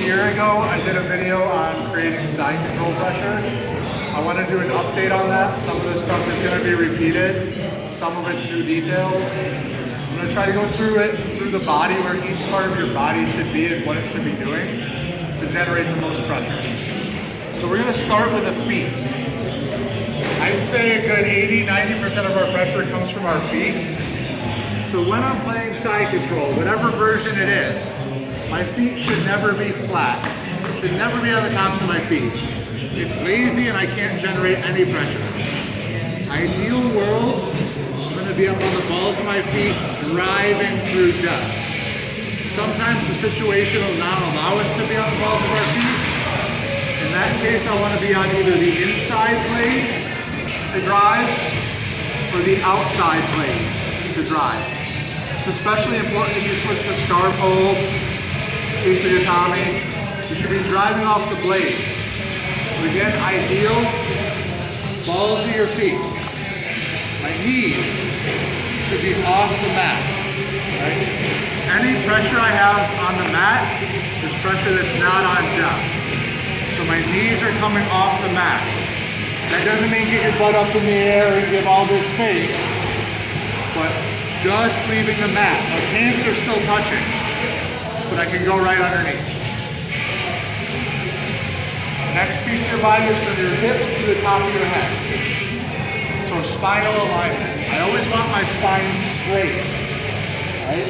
a year ago, I did a video on creating side control pressure. I want to do an update on that. Some of this stuff is going to be repeated. Some of it's new details. I'm going to try to go through it, through the body, where each part of your body should be and what it should be doing to generate the most pressure. So we're going to start with the feet. I'd say a good 80–90% of our pressure comes from our feet. So when I'm playing side control, whatever version it is, my feet should never be flat. Should never be on the tops of my feet. It's lazy and I can't generate any pressure. Ideal world, I'm going to be up on the balls of my feet, driving through jump. Sometimes the situation will not allow us to be on the balls of our feet. In that case, I want to be on either the inside blade to drive or the outside blade to drive. It's especially important if you switch to scarf hold, case of your Tommy. You should be driving off the blades. But again, ideal, balls of your feet. My knees should be off the mat. Right? Any pressure I have on the mat is pressure that's not on Jeff. So my knees are coming off the mat. That doesn't mean get your butt up in the air and give all this space, but just leaving the mat. My hands are still touching, but I can go right underneath. Next piece of your body is from your hips to the top of your head. So spinal alignment. I always want my spine straight, right?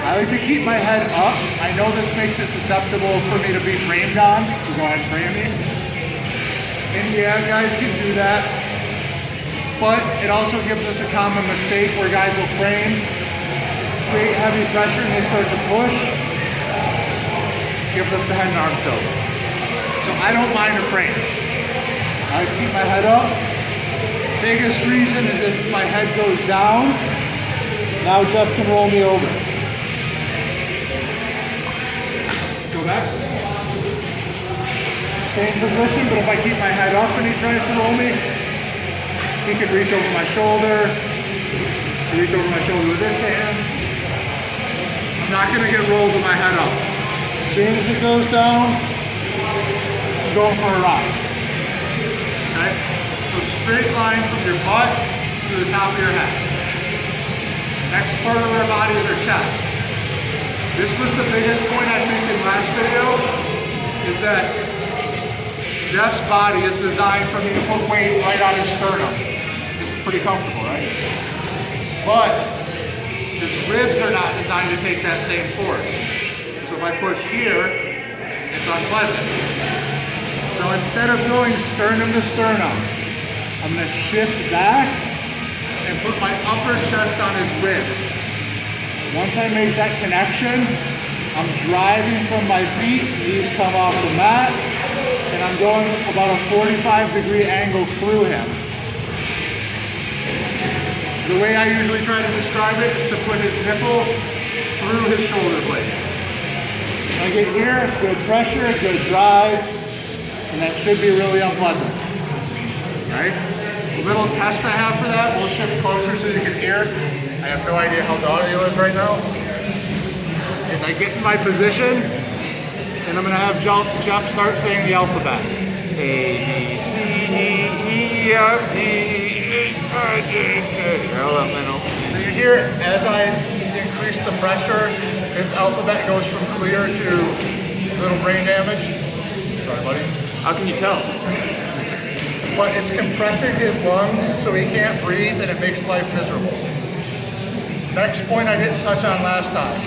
I like to keep my head up. I know this makes it susceptible for me to be framed on, so go ahead and frame me. And yeah, guys can do that. But it also gives us a common mistake where guys will frame, create heavy pressure, and they start to push. Gives us the head and arm tilt. So I don't mind a frame. I like to keep my head up. Biggest reason is if my head goes down, now Jeff can roll me over. Go back. Same position, but if I keep my head up and he tries to roll me, he can reach over my shoulder, reach over my shoulder with this hand. I'm not going to get rolled with my head up. As soon as it goes down, I'm going for a ride. Okay? So straight line from your butt to the top of your head. Next part of our body is our chest. This was the biggest point I think in last video, is that Jeff's body is designed for me to put weight right on his sternum. This is pretty comfortable, right? But his ribs are not designed to take that same force. So if I push here, it's unpleasant. So instead of going sternum to sternum, I'm going to shift back and put my upper chest on his ribs. Once I make that connection, I'm driving from my feet, knees come off the mat, and I'm going about a 45-degree angle through him. The way I usually try to describe it is to put his nipple through his shoulder blade. When I get here, good pressure, good drive, and that should be really unpleasant. Right? The little test I have for that, we'll shift closer so you can hear. I have no idea how the audio is right now. As I get in my position, and I'm going to have Jeff start saying the alphabet. A, B, C, D, E, F, G, H, I, J, K, L, M, N, O. So you hear, as I increase the pressure, his alphabet goes from clear to little brain damage. Sorry, buddy. How can you tell? But it's compressing his lungs so he can't breathe and it makes life miserable. Next point I didn't touch on last time.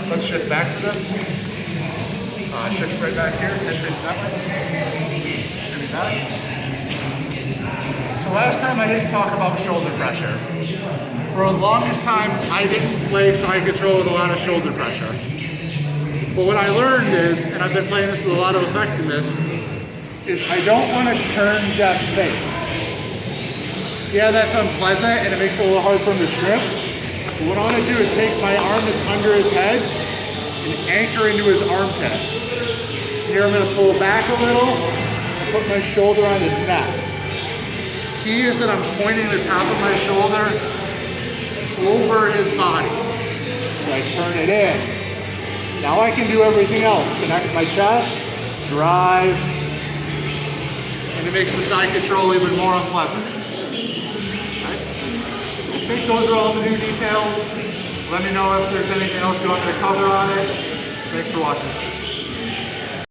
Let's shift back to this. Shift right back here. Head face that way. Shimmy back. So last time I didn't talk about shoulder pressure. For the longest time, I didn't play side control with a lot of shoulder pressure. But what I learned is, and I've been playing this with a lot of effectiveness, is I don't want to turn Jeff's face. Yeah, that's unpleasant and it makes it a little hard for him to strip. But what I want to do is take my arm that's under his head and anchor into his armpit. Here I'm going to pull back a little and put my shoulder on his neck. Key is that I'm pointing the top of my shoulder over his body. So I turn it in. Now I can do everything else. Connect my chest, drive, and it makes the side control even more unpleasant. Right? I think those are all the new details. Let me know if there's anything else you want me to cover on it. Thanks for watching.